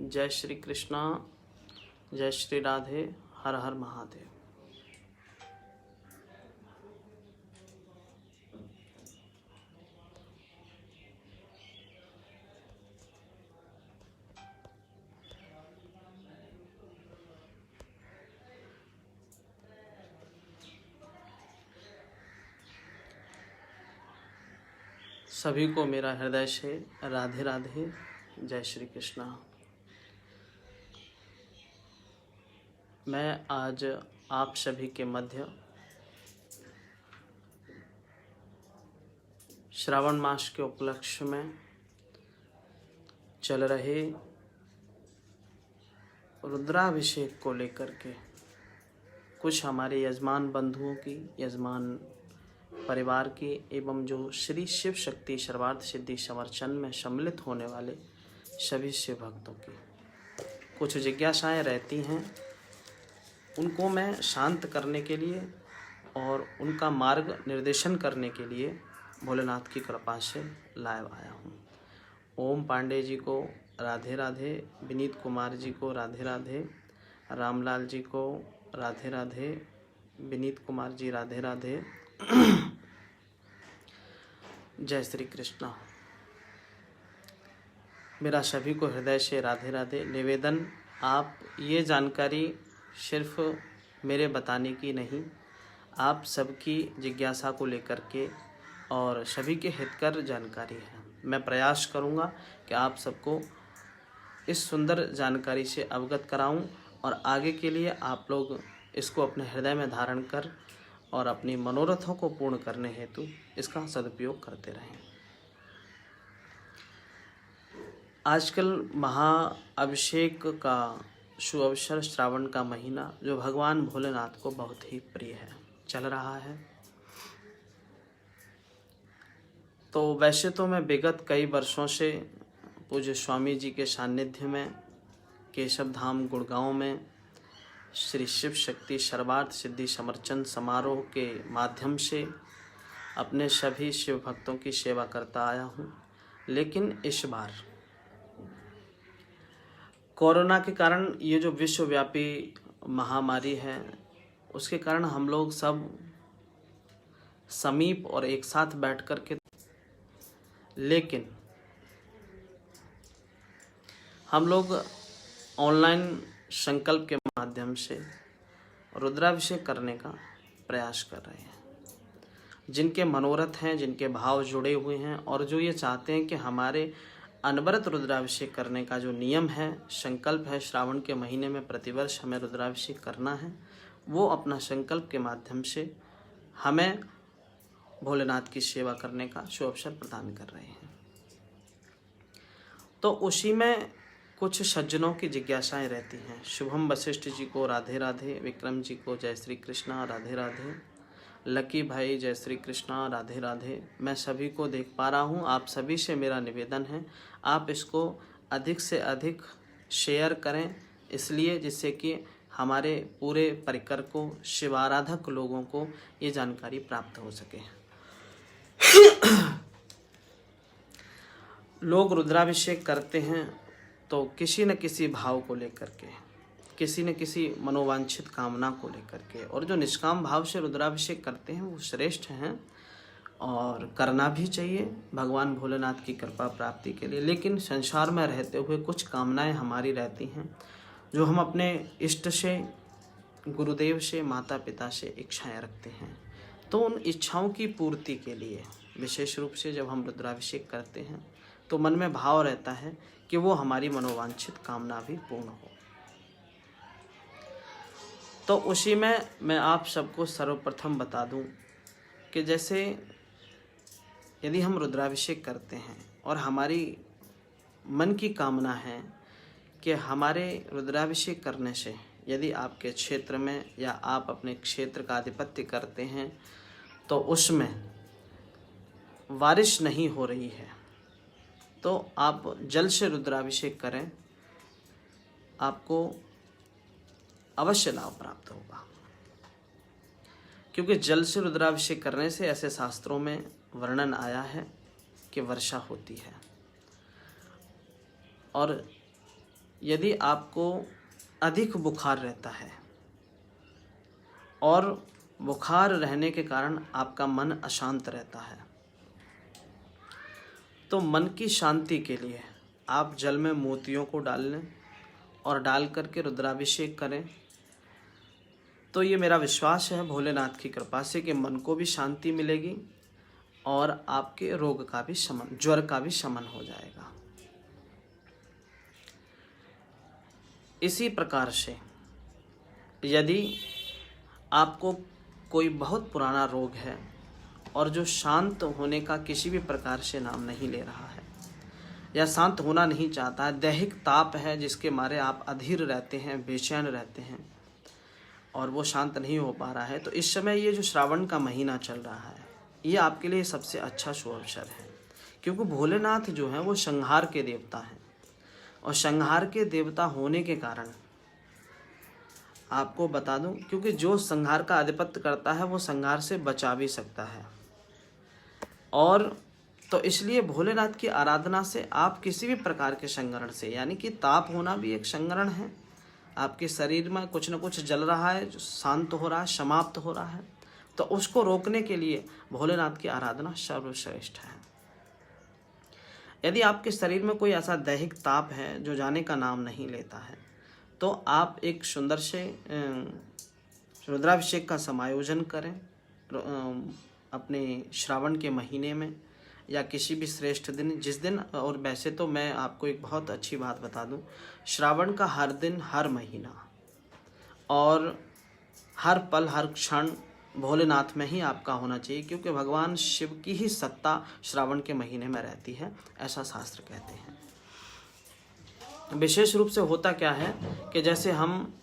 जय श्री कृष्णा, जय श्री राधे, हर हर महादेव। सभी को मेरा हृदय से राधे राधे, जय श्री कृष्णा। मैं आज आप सभी के मध्य श्रावण मास के उपलक्ष्य में चल रहे रुद्राभिषेक को लेकर के कुछ हमारे यजमान बंधुओं की, यजमान परिवार की एवं जो श्री शिव शक्ति सर्वार्थ सिद्धि समर्चन में सम्मिलित होने वाले सभी शिव भक्तों की कुछ जिज्ञासाएं रहती हैं, उनको मैं शांत करने के लिए और उनका मार्ग निर्देशन करने के लिए भोलेनाथ की कृपा से लाइव आया हूँ। ओम पांडे जी को राधे राधे, विनीत कुमार जी को राधे राधे, रामलाल जी को राधे राधे, विनीत कुमार जी राधे राधे, जय श्री कृष्णा। मेरा सभी को हृदय से राधे राधे। निवेदन, आप ये जानकारी सिर्फ मेरे बताने की नहीं, आप सबकी जिज्ञासा को लेकर के और सभी के हितकर जानकारी है। मैं प्रयास करूँगा कि आप सबको इस सुंदर जानकारी से अवगत कराऊं और आगे के लिए आप लोग इसको अपने हृदय में धारण कर और अपनी मनोरथों को पूर्ण करने हेतु इसका सदुपयोग करते रहें। आजकल महाअभिषेक का शुभ अवसर, श्रावण का महीना जो भगवान भोलेनाथ को बहुत ही प्रिय है, चल रहा है। तो वैसे तो मैं विगत कई वर्षों से पूज्य स्वामी जी के सानिध्य में केशव धाम गुड़गांव में श्री शिव शक्ति सर्वार्थ सिद्धि समर्चन समारोह के माध्यम से अपने सभी शिव भक्तों की सेवा करता आया हूँ। लेकिन इस बार कोरोना के कारण ये जो विश्वव्यापी महामारी है, उसके कारण हम लोग सब समीप और एक साथ बैठ कर के, लेकिन हम लोग ऑनलाइन संकल्प के माध्यम से रुद्राभिषेक करने का प्रयास कर रहे हैं। जिनके मनोरथ हैं, जिनके भाव जुड़े हुए हैं और जो ये चाहते हैं कि हमारे अनवरत रुद्राभिषेक करने का जो नियम है, संकल्प है, श्रावण के महीने में प्रतिवर्ष हमें रुद्राभिषेक करना है, वो अपना संकल्प के माध्यम से हमें भोलेनाथ की सेवा करने का शुभ अवसर प्रदान कर रहे हैं। तो उसी में कुछ सज्जनों की जिज्ञासाएं रहती हैं। शुभम वशिष्ठ जी को राधे राधे, विक्रम जी को जय श्री कृष्णा राधे राधे, लकी भाई जय श्री कृष्णा राधे राधे। मैं सभी को देख पा रहा हूँ। आप सभी से मेरा निवेदन है, आप इसको अधिक से अधिक शेयर करें, इसलिए जिससे कि हमारे पूरे परिकर को, शिवाराधक लोगों को ये जानकारी प्राप्त हो सके। लोग रुद्राभिषेक करते हैं तो किसी न किसी भाव को लेकर के, किसी न किसी मनोवांछित कामना को लेकर के, और जो निष्काम भाव से रुद्राभिषेक करते हैं वो श्रेष्ठ हैं और करना भी चाहिए भगवान भोलेनाथ की कृपा प्राप्ति के लिए। लेकिन संसार में रहते हुए कुछ कामनाएं हमारी रहती हैं जो हम अपने इष्ट से, गुरुदेव से, माता पिता से इच्छाएं रखते हैं। तो उन इच्छाओं की पूर्ति के लिए विशेष रूप से जब हम रुद्राभिषेक करते हैं तो मन में भाव रहता है कि वो हमारी मनोवांछित कामना भी पूर्ण हो। तो उसी में मैं आप सबको सर्वप्रथम बता दूं कि जैसे यदि हम रुद्राभिषेक करते हैं और हमारी मन की कामना है कि हमारे रुद्राभिषेक करने से यदि आपके क्षेत्र में या आप अपने क्षेत्र का आधिपत्य करते हैं तो उसमें बारिश नहीं हो रही है, तो आप जल से रुद्राभिषेक करें, आपको अवश्य लाभ प्राप्त होगा। क्योंकि जल से रुद्राभिषेक करने से ऐसे शास्त्रों में वर्णन आया है कि वर्षा होती है। और यदि आपको अधिक बुखार रहता है और बुखार रहने के कारण आपका मन अशांत रहता है, तो मन की शांति के लिए आप जल में मोतियों को डाल लें और डाल करके रुद्राभिषेक करें। तो ये मेरा विश्वास है भोलेनाथ की कृपा से कि मन को भी शांति मिलेगी और आपके रोग का भी शमन, ज्वर का भी शमन हो जाएगा। इसी प्रकार से यदि आपको कोई बहुत पुराना रोग है और जो शांत होने का किसी भी प्रकार से नाम नहीं ले रहा है या शांत होना नहीं चाहता है, दैहिक ताप है जिसके मारे आप अधीर रहते हैं, बेचैन रहते हैं और वो शांत नहीं हो पा रहा है, तो इस समय ये जो श्रावण का महीना चल रहा है ये आपके लिए सबसे अच्छा शुभ अवसर है। क्योंकि भोलेनाथ जो है वो संहार के देवता हैं और संहार के देवता होने के कारण आपको बता दूं, क्योंकि जो संहार का आधिपत्य करता है वो संहार से बचा भी सकता है, और तो इसलिए भोलेनाथ की आराधना से आप किसी भी प्रकार के संगरण से, यानी कि ताप होना भी एक संगरण है, आपके शरीर में कुछ न कुछ जल रहा है जो शांत हो रहा है, समाप्त हो रहा है, तो उसको रोकने के लिए भोलेनाथ की आराधना सर्वश्रेष्ठ है। यदि आपके शरीर में कोई ऐसा दैहिक ताप है जो जाने का नाम नहीं लेता है, तो आप एक सुंदर से रुद्राभिषेक का समायोजन करें अपने श्रावण के महीने में या किसी भी श्रेष्ठ दिन, जिस दिन, और वैसे तो मैं आपको एक बहुत अच्छी बात बता दूं, श्रावण का हर दिन, हर महीना और हर पल, हर क्षण भोलेनाथ में ही आपका होना चाहिए, क्योंकि भगवान शिव की ही सत्ता श्रावण के महीने में रहती है, ऐसा शास्त्र कहते हैं। विशेष रूप से होता क्या है कि जैसे हम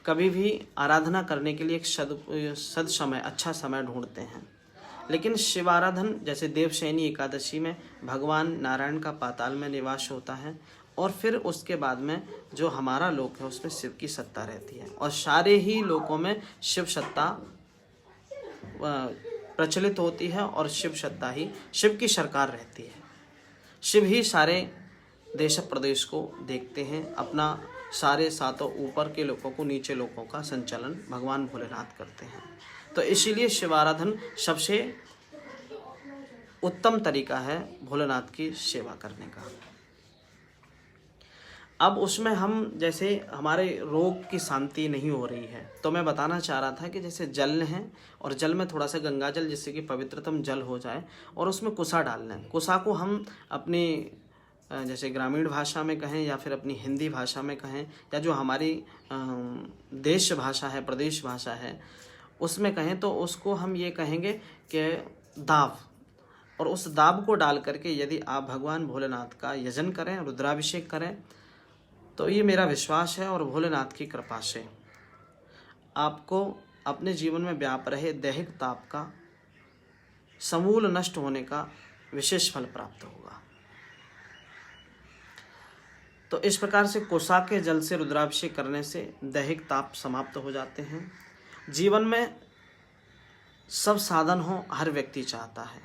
कभी भी आराधना करने के लिए एक सद समय, अच्छा समय ढूंढते हैं, लेकिन शिव आराधन जैसे देवशयनी एकादशी में भगवान नारायण का पाताल में निवास होता है और फिर उसके बाद में जो हमारा लोक है उसमें शिव की सत्ता रहती है, और सारे ही लोकों में शिव सत्ता प्रचलित होती है और शिव सत्ता ही, शिव की सरकार रहती है। शिव ही सारे देश प्रदेश को देखते हैं, अपना सारे सातों ऊपर के लोगों को, नीचे लोगों का संचालन भगवान भोलेनाथ करते हैं। तो इसीलिए शिव आराधन सबसे उत्तम तरीका है भोलेनाथ की सेवा करने का। अब उसमें हम, जैसे हमारे रोग की शांति नहीं हो रही है, तो मैं बताना चाह रहा था कि जैसे जल है और जल में थोड़ा सा गंगा जल, जिससे कि पवित्रतम जल हो जाए, और उसमें कुसा डाल लें। कुसा को हम अपनी जैसे ग्रामीण भाषा में कहें या फिर अपनी हिंदी भाषा में कहें या जो हमारी देश भाषा है, प्रदेश भाषा है, उसमें कहें तो उसको हम ये कहेंगे कि दाव, और उस दाव को डाल करके यदि आप भगवान भोलेनाथ का यजन करें, रुद्राभिषेक करें, तो ये मेरा विश्वास है और भोलेनाथ की कृपा से आपको अपने जीवन में व्याप रहे दैहिक ताप का समूल नष्ट होने का विशेष फल प्राप्त होगा। तो इस प्रकार से कोसा के जल से रुद्राभिषेक करने से दैहिक ताप समाप्त हो जाते हैं। जीवन में सब साधन हो हर व्यक्ति चाहता है,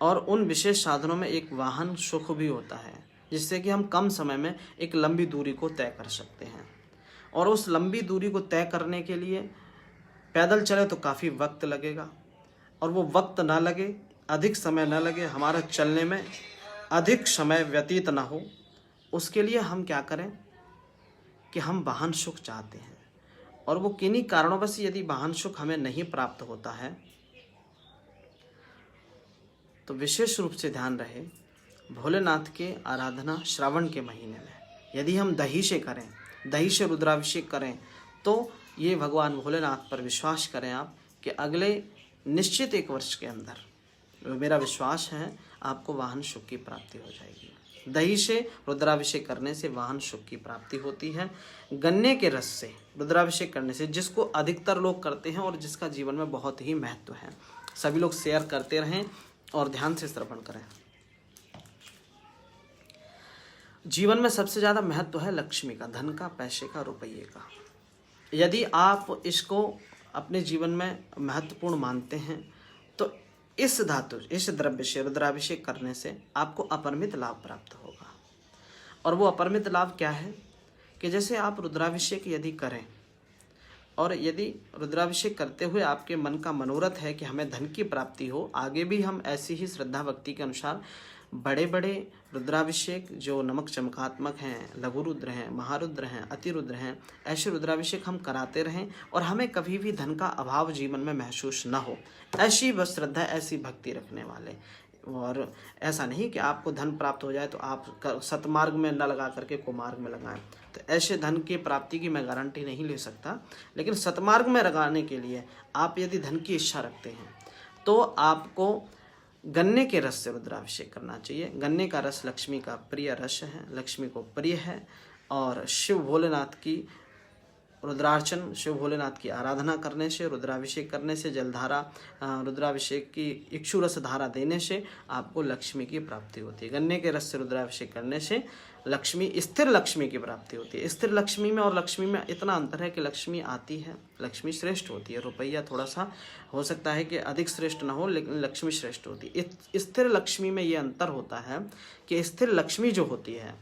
और उन विशेष साधनों में एक वाहन सुख भी होता है, जिससे कि हम कम समय में एक लंबी दूरी को तय कर सकते हैं। और उस लंबी दूरी को तय करने के लिए पैदल चले तो काफ़ी वक्त लगेगा, और वो वक्त ना लगे, अधिक समय ना लगे, हमारा चलने में अधिक समय व्यतीत ना हो, उसके लिए हम क्या करें कि हम वाहन सुख चाहते हैं, और वो किन्हीं कारणों से यदि वाहन सुख हमें नहीं प्राप्त होता है, तो विशेष रूप से ध्यान रहे भोलेनाथ के आराधना श्रावण के महीने में यदि हम दही से करें, दही से रुद्राभिषेक करें, तो ये भगवान भोलेनाथ पर विश्वास करें आप कि अगले निश्चित 1 वर्ष के अंदर, मेरा विश्वास है, आपको वाहन सुख की प्राप्ति हो जाएगी। दही से रुद्राभिषेक करने से वाहन सुख की प्राप्ति होती है। गन्ने के रस से रुद्राभिषेक करने से, जिसको अधिकतर लोग करते हैं और जिसका जीवन में बहुत ही महत्व है, सभी लोग शेयर करते रहें और ध्यान से श्रवण करें। जीवन में सबसे ज़्यादा महत्व है लक्ष्मी का, धन का, पैसे का, रुपये का। यदि आप इसको अपने जीवन में महत्वपूर्ण मानते हैं, तो इस धातु, इस द्रव्य से रुद्राभिषेक करने से आपको अपरिमित लाभ प्राप्त होगा। और वो अपरिमित लाभ क्या है कि जैसे आप रुद्राभिषेक यदि करें और यदि रुद्राभिषेक करते हुए आपके मन का मनोरथ है कि हमें धन की प्राप्ति हो, आगे भी हम ऐसी ही श्रद्धा भक्ति के अनुसार बड़े बड़े रुद्राभिषेक जो नमक चमकात्मक हैं, लघु रुद्र हैं, महारुद्र हैं, अतिरुद्र हैं, ऐसे रुद्राभिषेक हम कराते रहें और हमें कभी भी धन का अभाव जीवन में महसूस न हो। ऐसी बस श्रद्धा, ऐसी भक्ति रखने वाले। और ऐसा नहीं कि आपको धन प्राप्त हो जाए तो आप सतमार्ग में न लगा करके कुमार्ग में लगाएं। तो ऐसे धन की प्राप्ति की मैं गारंटी नहीं ले सकता, लेकिन सतमार्ग में लगाने के लिए आप यदि धन की इच्छा रखते हैं तो आपको गन्ने के रस से रुद्राभिषेक करना चाहिए। गन्ने का रस लक्ष्मी का प्रिय रस है, लक्ष्मी को प्रिय है। और शिव भोलेनाथ की रुद्रार्चन, शिव भोलेनाथ की आराधना करने से, रुद्राभिषेक करने से, जलधारा रुद्राभिषेक की इक्षु रस धारा देने से आपको लक्ष्मी की प्राप्ति होती है। गन्ने के रस से रुद्राभिषेक करने से लक्ष्मी, स्थिर लक्ष्मी की प्राप्ति होती है। स्थिर लक्ष्मी में और लक्ष्मी में इतना अंतर है कि लक्ष्मी आती है, लक्ष्मी श्रेष्ठ होती है। रुपया थोड़ा सा हो सकता है कि अधिक श्रेष्ठ ना हो, लेकिन लक्ष्मी श्रेष्ठ होती है। स्थिर लक्ष्मी में ये अंतर होता है कि स्थिर लक्ष्मी जो होती है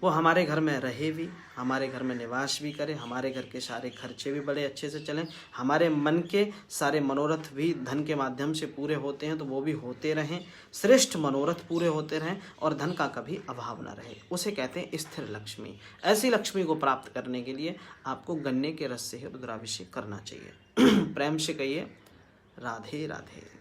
वो हमारे घर में रहे भी, हमारे घर में निवास भी करे, हमारे घर के सारे खर्चे भी बड़े अच्छे से चलें, हमारे मन के सारे मनोरथ भी धन के माध्यम से पूरे होते हैं तो वो भी होते रहें, श्रेष्ठ मनोरथ पूरे होते रहें और धन का कभी अभाव ना रहे। उसे कहते हैं स्थिर लक्ष्मी। ऐसी लक्ष्मी को प्राप्त करने के लिए आपको गन्ने के रस से ही रुद्राभिषेक करना चाहिए। प्रेम से कहिए राधे राधे।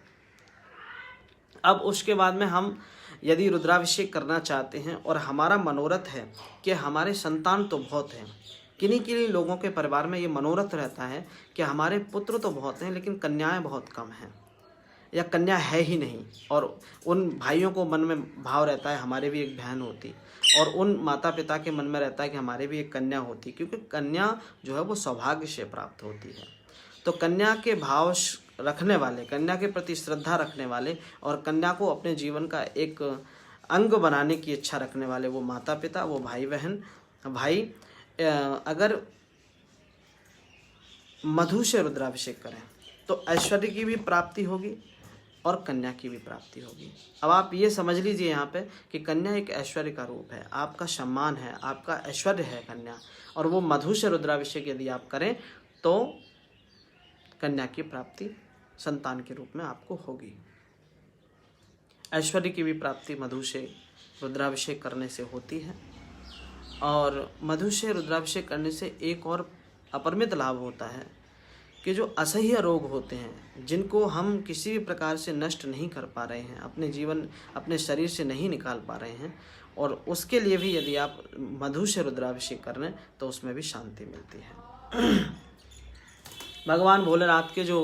अब उसके बाद में हम यदि रुद्राभिषेक करना चाहते हैं और हमारा मनोरथ है कि हमारे संतान तो बहुत हैं, किन्हीं लोगों के परिवार में ये मनोरथ रहता है कि हमारे पुत्र तो बहुत हैं लेकिन कन्याएं बहुत कम हैं या कन्या है ही नहीं, और उन भाइयों को मन में भाव रहता है हमारे भी एक बहन होती, और उन माता पिता के मन में रहता है कि हमारे भी एक कन्या होती, क्योंकि कन्या जो है वो सौभाग्य से प्राप्त होती है। तो कन्या के भाव रखने वाले, कन्या के प्रति श्रद्धा रखने वाले और कन्या को अपने जीवन का एक अंग बनाने की इच्छा रखने वाले वो माता पिता, वो भाई बहन, भाई अगर मधु से रुद्राभिषेक करें तो ऐश्वर्य की भी प्राप्ति होगी और कन्या की भी प्राप्ति होगी। अब आप ये समझ लीजिए यहाँ पे कि कन्या एक ऐश्वर्य का रूप है, आपका सम्मान है, आपका ऐश्वर्य है कन्या, और वो मधु से रुद्राभिषेक यदि आप करें तो कन्या की प्राप्ति संतान के रूप में आपको होगी। ऐश्वर्य की भी प्राप्ति मधु से रुद्राभिषेक करने से होती है। और मधु से रुद्राभिषेक करने से एक और अपरिमित लाभ होता है कि जो असह्य रोग होते हैं, जिनको हम किसी भी प्रकार से नष्ट नहीं कर पा रहे हैं, अपने जीवन, अपने शरीर से नहीं निकाल पा रहे हैं, और उसके लिए भी यदि आप मधु से रुद्राभिषेक कर रहे हैं तो उसमें भी शांति मिलती है। भगवान भोलेनाथ के जो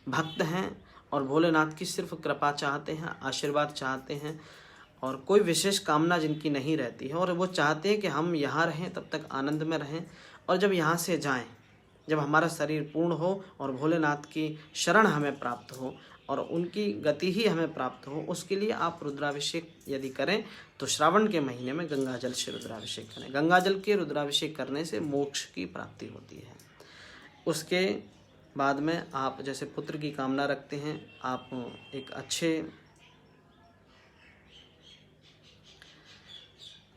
भक्त हैं और भोलेनाथ की सिर्फ कृपा चाहते हैं, आशीर्वाद चाहते हैं, और कोई विशेष कामना जिनकी नहीं रहती है, और वो चाहते हैं कि हम यहाँ रहें, तब तक आनंद में रहें, और जब यहाँ से जाएं, जब हमारा शरीर पूर्ण हो और भोलेनाथ की शरण हमें प्राप्त हो और उनकी गति ही हमें प्राप्त हो, उसके लिए आप रुद्राभिषेक यदि करें तो श्रावण के महीने में गंगाजल से रुद्राभिषेक करें। गंगाजल के रुद्राभिषेक करने से मोक्ष की प्राप्ति होती है। उसके बाद में आप जैसे पुत्र की कामना रखते हैं, आप एक अच्छे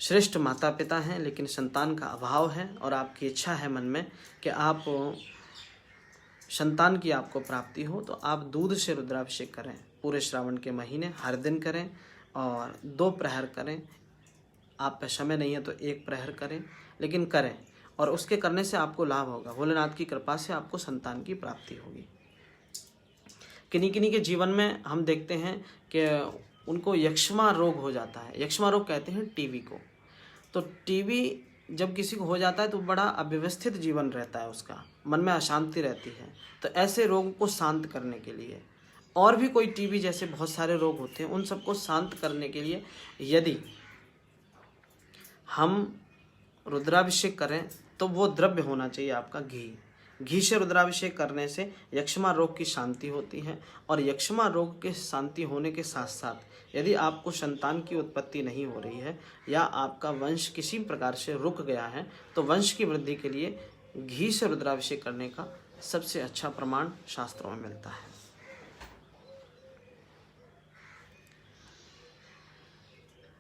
श्रेष्ठ माता पिता हैं लेकिन संतान का अभाव है, और आपकी इच्छा है मन में कि आप संतान की आपको प्राप्ति हो, तो आप दूध से रुद्राभिषेक करें। पूरे श्रावण के महीने हर दिन करें और 2 प्रहर करें। आप पे समय नहीं है तो 1 प्रहर करें, लेकिन करें, और उसके करने से आपको लाभ होगा। भोलेनाथ की कृपा से आपको संतान की प्राप्ति होगी। किन्हीं के जीवन में हम देखते हैं कि उनको यक्ष्मा रोग हो जाता है। यक्ष्मा रोग कहते हैं टीबी को। तो टीबी जब किसी को हो जाता है तो बड़ा अव्यवस्थित जीवन रहता है, उसका मन में अशांति रहती है। तो ऐसे रोग को शांत करने के लिए, और भी कोई टीबी जैसे बहुत सारे रोग होते हैं, उन सबको शांत करने के लिए यदि हम रुद्राभिषेक करें तो वो द्रव्य होना चाहिए आपका घी। घी से रुद्राभिषेक करने से यक्ष्मा रोग की शांति होती है, और यक्ष्मा रोग के शांति होने के साथ साथ यदि आपको संतान की उत्पत्ति नहीं हो रही है या आपका वंश किसी प्रकार से रुक गया है, तो वंश की वृद्धि के लिए घी से रुद्राभिषेक करने का सबसे अच्छा प्रमाण शास्त्रों में मिलता है।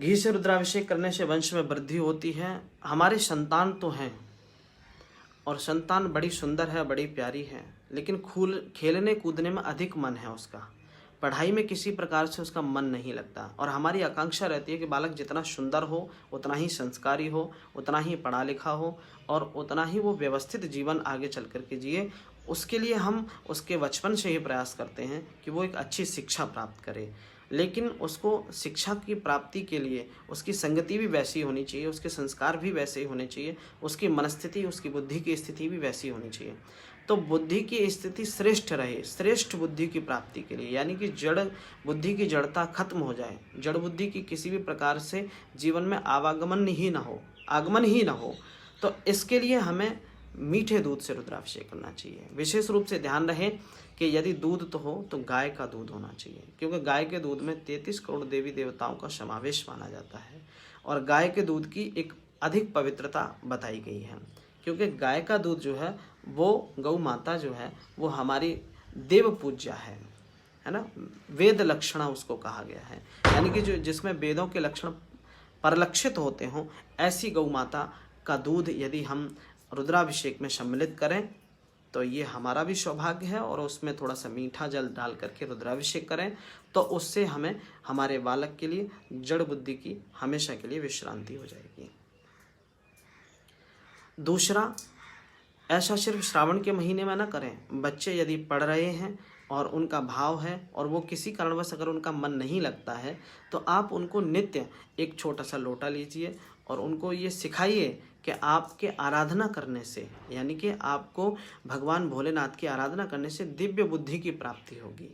घी से रुद्राभिषेक करने से वंश में वृद्धि होती है। हमारे संतान तो हैं और संतान बड़ी सुंदर है, बड़ी प्यारी है, लेकिन खेलने कूदने में अधिक मन है उसका, पढ़ाई में किसी प्रकार से उसका मन नहीं लगता। और हमारी आकांक्षा रहती है कि बालक जितना सुंदर हो, उतना ही संस्कारी हो, उतना ही पढ़ा लिखा हो और उतना ही वो व्यवस्थित जीवन आगे चल कर के जिए। उसके लिए हम उसके बचपन से ही प्रयास करते हैं कि वो एक अच्छी शिक्षा प्राप्त करे, लेकिन उसको शिक्षा की प्राप्ति के लिए उसकी संगति भी वैसी होनी चाहिए, उसके संस्कार भी वैसे ही होने चाहिए, उसकी मनस्थिति, उसकी बुद्धि की स्थिति भी वैसी होनी चाहिए। तो बुद्धि की स्थिति श्रेष्ठ रहे, श्रेष्ठ बुद्धि की प्राप्ति के लिए, यानी कि जड़ बुद्धि की जड़ता खत्म हो जाए, जड़ बुद्धि की किसी भी प्रकार से जीवन में आगमन ही ना हो, तो इसके लिए हमें मीठे दूध से रुद्राभिषेक करना चाहिए। विशेष रूप से ध्यान रहे कि यदि दूध तो हो तो गाय का दूध होना चाहिए, क्योंकि गाय के दूध में 33 करोड़ देवी देवताओं का समावेश माना जाता है और गाय के दूध की एक अधिक पवित्रता बताई गई है, क्योंकि गाय का दूध जो है वो गौ माता जो है वो हमारी देव पूज्या है ना, वेद लक्षणा उसको कहा गया है, यानी कि जो जिसमें वेदों के लक्षण परिलक्षित होते हों, ऐसी गौ माता का दूध यदि हम रुद्राभिषेक में सम्मिलित करें तो ये हमारा भी सौभाग्य है। और उसमें थोड़ा सा मीठा जल डाल करके रुद्राभिषेक करें तो उससे हमें हमारे बालक के लिए जड़ बुद्धि की हमेशा के लिए विश्रांति हो जाएगी। दूसरा, ऐसा सिर्फ श्रावण के महीने में ना करें। बच्चे यदि पढ़ रहे हैं और उनका भाव है और वो किसी कारणवश अगर उनका मन नहीं लगता है तो आप उनको नित्य एक छोटा सा लोटा लीजिए और उनको ये सिखाइए कि आपके आराधना करने से, यानी कि आपको भगवान भोलेनाथ की आराधना करने से दिव्य बुद्धि की प्राप्ति होगी।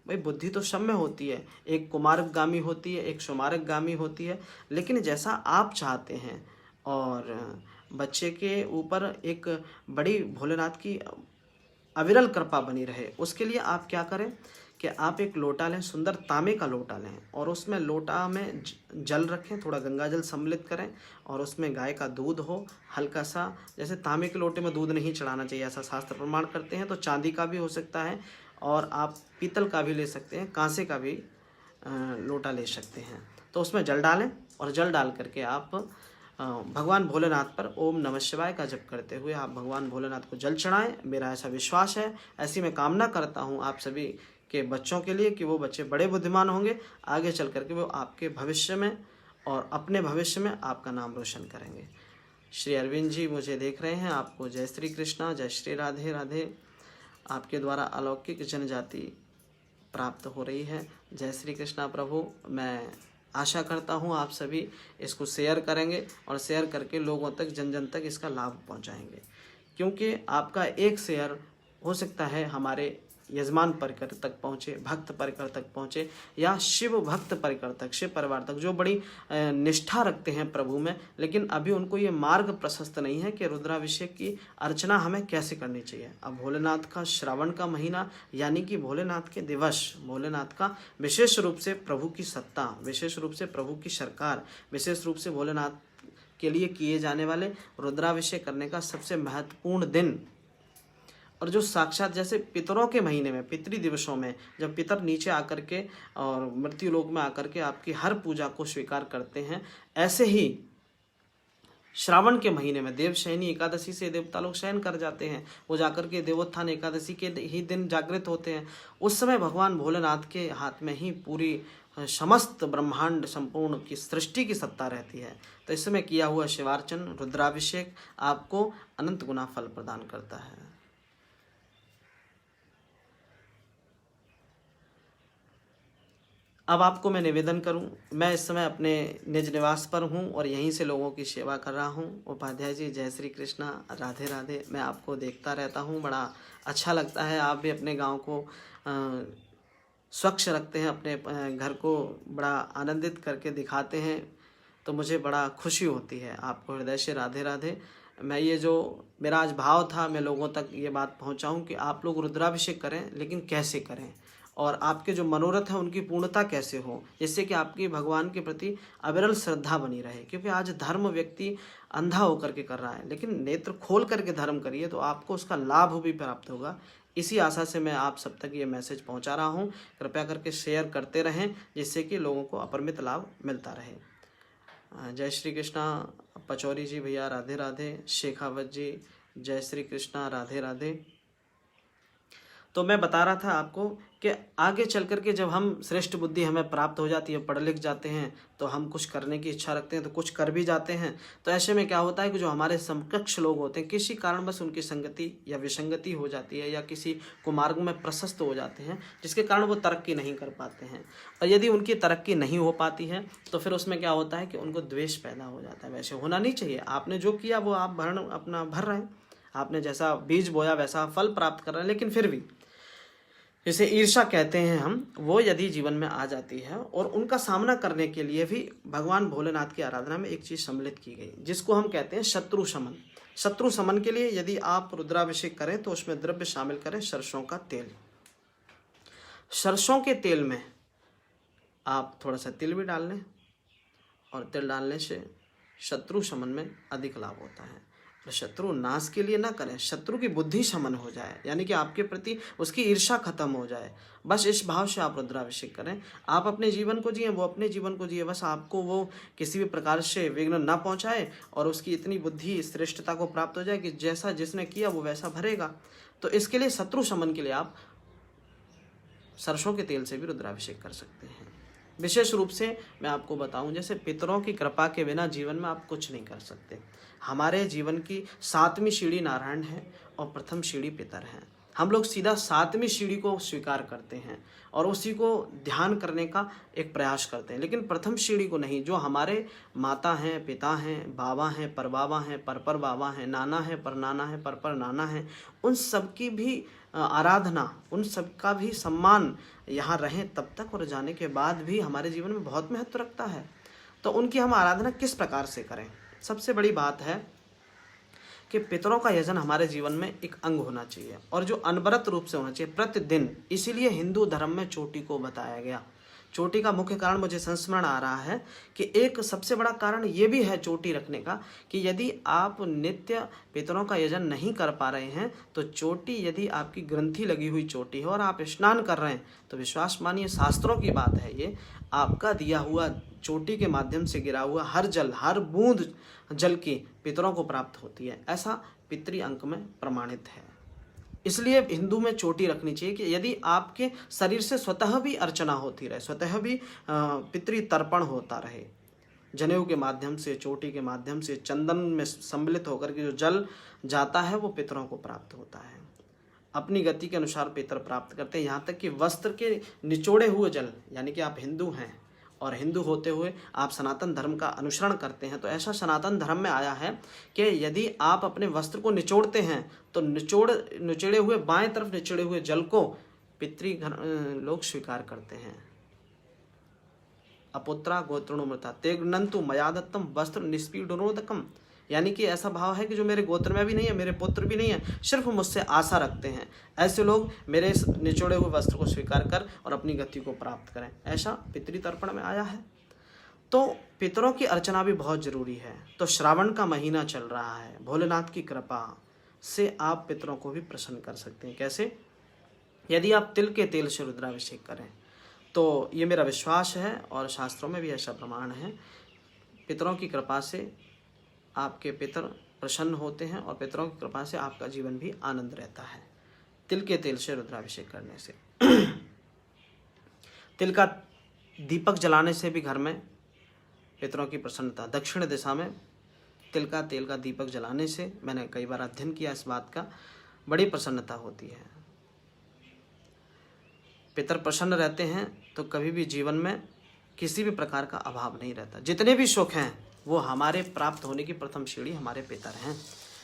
भाई बुद्धि तो सब में होती है, एक कुमारकगामी होती है, एक सुमारकगामी होती है, लेकिन जैसा आप चाहते हैं और बच्चे के ऊपर एक बड़ी भोलेनाथ की अविरल कृपा बनी रहे, उसके लिए आप क्या करें कि आप एक लोटा लें, सुंदर तांबे का लोटा लें और उसमें लोटा में जल रखें, थोड़ा गंगा जल सम्मिलित करें और उसमें गाय का दूध हो हल्का सा। जैसे तांबे के लोटे में दूध नहीं चढ़ाना चाहिए ऐसा शास्त्र प्रमाण करते हैं, तो चांदी का भी हो सकता है और आप पीतल का भी ले सकते हैं, कांसे का भी लोटा ले सकते हैं। तो उसमें जल डालें और जल डाल करके आप भगवान भोलेनाथ पर ओम नमः शिवाय का जप करते हुए आप भगवान भोलेनाथ को जल चढ़ाएं। मेरा ऐसा विश्वास है, ऐसी मैं कामना करता हूँ आप सभी के बच्चों के लिए कि वो बच्चे बड़े बुद्धिमान होंगे, आगे चल करके वो आपके भविष्य में और अपने भविष्य में आपका नाम रोशन करेंगे। श्री अरविंद जी मुझे देख रहे हैं, आपको जय श्री कृष्णा, जय श्री राधे राधे। आपके द्वारा अलौकिक जनजाति प्राप्त हो रही है। जय श्री कृष्णा प्रभु। मैं आशा करता हूँ आप सभी इसको शेयर करेंगे और शेयर करके लोगों तक, जन जन तक इसका लाभ पहुँचाएंगे, क्योंकि आपका एक शेयर हो सकता है हमारे यजमान परिकर तक पहुँचे, भक्त परिकर तक पहुँचे या शिव भक्त परिकर तक, शिव परिवार तक, जो बड़ी निष्ठा रखते हैं प्रभु में, लेकिन अभी उनको ये मार्ग प्रशस्त नहीं है कि रुद्राभिषेक की अर्चना हमें कैसे करनी चाहिए। अब भोलेनाथ का श्रावण का महीना, यानी कि भोलेनाथ के दिवस, भोलेनाथ का विशेष रूप से प्रभु की सत्ता, विशेष रूप से प्रभु की सरकार, विशेष रूप से भोलेनाथ के लिए किए जाने वाले रुद्राभिषेक करने का सबसे महत्वपूर्ण दिन, और जो साक्षात जैसे पितरों के महीने में, पितृ दिवसों में, जब पितर नीचे आकर के और मृत्यु लोक में आकर के आपकी हर पूजा को स्वीकार करते हैं, ऐसे ही श्रावण के महीने में देवशयनी एकादशी से देवता लोग शयन कर जाते हैं, वो जाकर के देवोत्थान एकादशी के ही दिन जागृत होते हैं। उस समय भगवान भोलेनाथ के हाथ में ही पूरी समस्त ब्रह्मांड संपूर्ण की सृष्टि की सत्ता रहती है। तो इस समय किया हुआ शिवार्चन, रुद्राभिषेक आपको अनंत गुना फल प्रदान करता है। अब आपको मैं निवेदन करूं, मैं इस समय अपने निज निवास पर हूं और यहीं से लोगों की सेवा कर रहा हूं। उपाध्याय जी जय श्री कृष्णा, राधे राधे। मैं आपको देखता रहता हूं, बड़ा अच्छा लगता है। आप भी अपने गांव को स्वच्छ रखते हैं, अपने घर को बड़ा आनंदित करके दिखाते हैं, तो मुझे बड़ा खुशी होती है। आपको हृदय से राधे राधे। मैं ये जो मेरा आज भाव था, मैं लोगों तक ये बात पहुँचाऊँ कि आप लोग रुद्राभिषेक करें, लेकिन कैसे करें और आपके जो मनोरथ है उनकी पूर्णता कैसे हो, जिससे कि आपकी भगवान के प्रति अविरल श्रद्धा बनी रहे। क्योंकि आज धर्म व्यक्ति अंधा होकर के कर रहा है, लेकिन नेत्र खोल करके धर्म करिए तो आपको उसका लाभ भी प्राप्त होगा। इसी आशा से मैं आप सब तक ये मैसेज पहुंचा रहा हूं। कृपया करके शेयर करते रहें, जिससे कि लोगों को अपरिमित लाभ मिलता रहे। जय श्री कृष्णा पचौरी जी भैया, राधे राधे। शेखावत जी जय श्री कृष्णा, राधे राधे। तो मैं बता रहा था आपको कि आगे चल कर के जब हम श्रेष्ठ बुद्धि हमें प्राप्त हो जाती है, पढ़ लिख जाते हैं, तो हम कुछ करने की इच्छा रखते हैं तो कुछ कर भी जाते हैं। तो ऐसे में क्या होता है कि जो हमारे समकक्ष लोग होते हैं, किसी कारणवश उनकी संगति या विसंगति हो जाती है या किसी कुमार्ग में प्रशस्त हो जाते हैं, जिसके कारण वो तरक्की नहीं कर पाते हैं। और यदि उनकी तरक्की नहीं हो पाती है तो फिर उसमें क्या होता है कि उनको द्वेष पैदा हो जाता है। वैसे होना नहीं चाहिए। आपने जो किया वो आप अपना भर रहे हैं, आपने जैसा बीज बोया वैसा फल प्राप्त कर रहे हैं। लेकिन फिर भी जिसे ईर्ष्या कहते हैं हम, वो यदि जीवन में आ जाती है, और उनका सामना करने के लिए भी भगवान भोलेनाथ की आराधना में एक चीज सम्मिलित की गई, जिसको हम कहते हैं शत्रु शमन। शत्रु शमन के लिए यदि आप रुद्राभिषेक करें तो उसमें द्रव्य शामिल करें सरसों का तेल। सरसों के तेल में आप थोड़ा सा तिल भी डाल लें, और तिल डालने से शत्रु शमन में अधिक लाभ होता है। शत्रु नाश के लिए ना करें, शत्रु की बुद्धि शमन हो जाए, यानी कि आपके प्रति उसकी ईर्ष्या खत्म हो जाए। बस इस भाव से आप रुद्राभिषेक करें। आप अपने जीवन को जिए, वो अपने जीवन को जिए, बस आपको वो किसी भी प्रकार से विघ्न ना पहुंचाए और उसकी इतनी बुद्धि श्रेष्ठता को प्राप्त हो जाए कि जैसा जिसने किया वो वैसा भरेगा। तो इसके लिए शत्रु शमन के लिए आप सरसों के तेल से भी रुद्राभिषेक कर सकते हैं। विशेष रूप से मैं आपको बताऊं, जैसे पितरों की कृपा के बिना जीवन में आप कुछ नहीं कर सकते। हमारे जीवन की 7वीं सीढ़ी नारायण है और प्रथम सीढ़ी पितर हैं। हम लोग सीधा 7वीं सीढ़ी को स्वीकार करते हैं और उसी को ध्यान करने का एक प्रयास करते हैं, लेकिन प्रथम सीढ़ी को नहीं। जो हमारे माता हैं, पिता हैं, बाबा हैं, परबाबा हैं, परपर बाबा हैं, नाना है, परनाना है, परपर नाना है, उन सब की भी आराधना, उन सब का भी सम्मान यहाँ रहें तब तक, और जाने के बाद भी हमारे जीवन में बहुत महत्व रखता है। तो उनकी हम आराधना किस प्रकार से करें? सबसे बड़ी बात है कि पितरों का यजन हमारे जीवन में एक अंग होना चाहिए, और जो अनवरत रूप से होना चाहिए प्रतिदिन। इसीलिए हिंदू धर्म में चोटी को बताया गया। चोटी का मुख्य कारण मुझे संस्मरण आ रहा है कि एक सबसे बड़ा कारण ये भी है चोटी रखने का, कि यदि आप नित्य पितरों का यजन नहीं कर पा रहे हैं तो चोटी, यदि आपकी ग्रंथि लगी हुई चोटी है और आप स्नान कर रहे हैं, तो विश्वास मानिए, शास्त्रों की बात है ये, आपका दिया हुआ चोटी के माध्यम से गिरा हुआ हर जल, हर बूंद जल की पितरों को प्राप्त होती है। ऐसा पितृ अंक में प्रमाणित है। इसलिए हिंदू में चोटी रखनी चाहिए कि यदि आपके शरीर से स्वतः भी अर्चना होती रहे, स्वतः भी पितृ तर्पण होता रहे, जनेऊ के माध्यम से, चोटी के माध्यम से, चंदन में सम्मिलित होकर के जो जल जाता है वो पितरों को प्राप्त होता है। अपनी गति के अनुसार पितर प्राप्त करते हैं, यहाँ तक कि वस्त्र के निचोड़े हुए जल, यानी कि आप हिंदू हैं और हिंदू होते हुए आप सनातन धर्म का अनुसरण करते हैं, तो ऐसा सनातन धर्म में आया है कि यदि आप अपने वस्त्र को निचोड़ते हैं तो निचोड़े हुए, बाएं तरफ निचोड़े हुए जल को पितृ लोग स्वीकार करते हैं। अपुत्रा गोत्रणोमृता ते गृह्णन्तु मया दत्तम वस्त्र निष्पीडनोदकम, यानी कि ऐसा भाव है कि जो मेरे गोत्र में भी नहीं है, मेरे पुत्र भी नहीं है, सिर्फ मुझसे आशा रखते हैं, ऐसे लोग मेरे निचोड़े हुए वस्त्र को स्वीकार कर और अपनी गति को प्राप्त करें। ऐसा पितृ तर्पण में आया है। तो पितरों की अर्चना भी बहुत जरूरी है। तो श्रावण का महीना चल रहा है, भोलेनाथ की कृपा से आप पितरों को भी प्रसन्न कर सकते हैं। कैसे? यदि आप तिल के तेल से रुद्राभिषेक करें, तो ये मेरा विश्वास है और शास्त्रों में भी ऐसा प्रमाण है, पितरों की कृपा से आपके पितर प्रसन्न होते हैं और पितरों की कृपा से आपका जीवन भी आनंद रहता है। तिल के तेल से रुद्राभिषेक करने से तिल का दीपक जलाने से भी घर में पितरों की प्रसन्नता। दक्षिण दिशा में तिल का तेल का दीपक जलाने से, मैंने कई बार अध्ययन किया इस बात का, बड़ी प्रसन्नता होती है। पितर प्रसन्न रहते हैं तो कभी भी जीवन में किसी भी प्रकार का अभाव नहीं रहता। जितने भी सुख हैं वो हमारे प्राप्त होने की प्रथम सीढ़ी हमारे पितर हैं।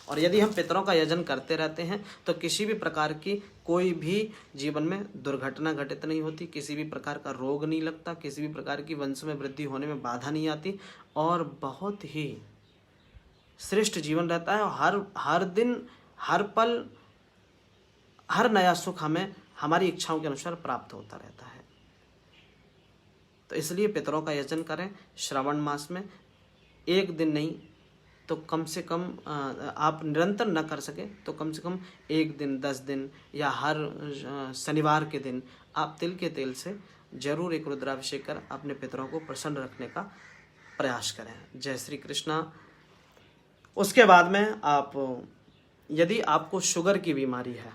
और यदि हम पितरों का यजन करते रहते हैं तो किसी भी प्रकार की कोई भी जीवन में दुर्घटना घटित नहीं होती, किसी भी प्रकार का रोग नहीं लगता, किसी भी प्रकार की वंश में वृद्धि होने में बाधा नहीं आती, और बहुत ही श्रेष्ठ जीवन रहता है। और हर दिन, हर पल, हर नया सुख हमें हमारी इच्छाओं के अनुसार प्राप्त होता रहता है। तो इसलिए पितरों का यजन करें। श्रावण मास में एक दिन नहीं तो कम से कम, आप निरंतर न कर सके तो कम से कम एक दिन, 10 दिन या हर शनिवार के दिन आप तिल के तेल से जरूर एक रुद्राभिषेक कर अपने पितरों को प्रसन्न रखने का प्रयास करें। जय श्री कृष्णा। उसके बाद में आप, यदि आपको शुगर की बीमारी है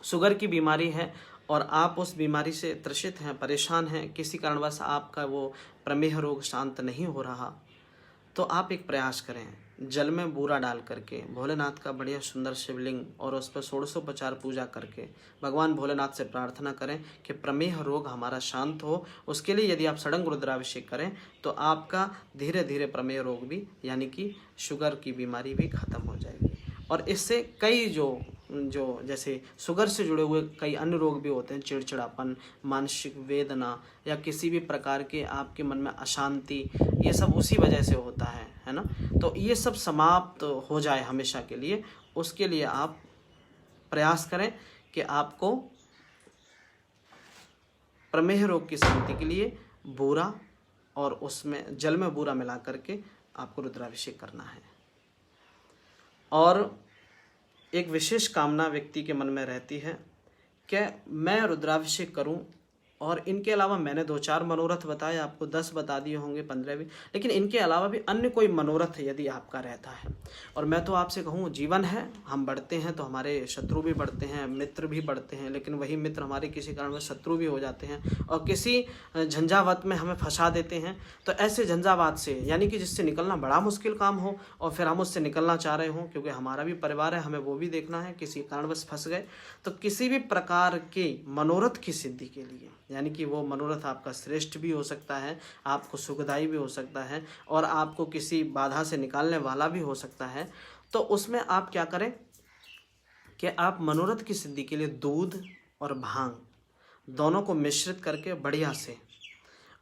शुगर की बीमारी है और आप उस बीमारी से त्रसित हैं, परेशान हैं, किसी कारणवश आपका वो प्रमेह रोग शांत नहीं हो रहा, तो आप एक प्रयास करें, जल में बूरा डाल करके भोलेनाथ का बढ़िया सुंदर शिवलिंग और उस पर षोडशोपचार पूजा करके भगवान भोलेनाथ से प्रार्थना करें कि प्रमेह रोग हमारा शांत हो। उसके लिए यदि आप षडंग रुद्राभिषेक करें तो आपका धीरे धीरे प्रमेह रोग भी, यानी कि शुगर की बीमारी भी खत्म हो जाएगी। और इससे कई जो जैसे शुगर से जुड़े हुए कई अन्य रोग भी होते हैं, चिड़चिड़ापन, मानसिक वेदना या किसी भी प्रकार के आपके मन में अशांति, ये सब उसी वजह से होता है ना। तो ये सब समाप्त हो जाए हमेशा के लिए, उसके लिए आप प्रयास करें कि आपको प्रमेह रोग की शांति के लिए बूरा और उसमें जल में बूरा मिला करके आपको रुद्राभिषेक करना है। और एक विशेष कामना व्यक्ति के मन में रहती है कि मैं रुद्राभिषेक करूं, और इनके अलावा मैंने 2-4 मनोरथ बताए, आपको 10 बता दिए होंगे, 15 भी, लेकिन इनके अलावा भी अन्य कोई मनोरथ यदि आपका रहता है, और मैं तो आपसे कहूँ जीवन है, हम बढ़ते हैं तो हमारे शत्रु भी बढ़ते हैं, मित्र भी बढ़ते हैं, लेकिन वही मित्र हमारे किसी कारण में शत्रु भी हो जाते हैं और किसी झंझावात में हमें फंसा देते हैं। तो ऐसे झंझावात से, यानी कि जिससे निकलना बड़ा मुश्किल काम हो और फिर हम उससे निकलना चाह रहे हों, क्योंकि हमारा भी परिवार है, हमें वो भी देखना है, किसी कारणवश फंस गए, तो किसी भी प्रकार के मनोरथ की सिद्धि के लिए, यानी कि वो मनोरथ आपका श्रेष्ठ भी हो सकता है, आपको सुखदायी भी हो सकता है और आपको किसी बाधा से निकालने वाला भी हो सकता है, तो उसमें आप क्या करें कि आप मनोरथ की सिद्धि के लिए दूध और भांग दोनों को मिश्रित करके बढ़िया से,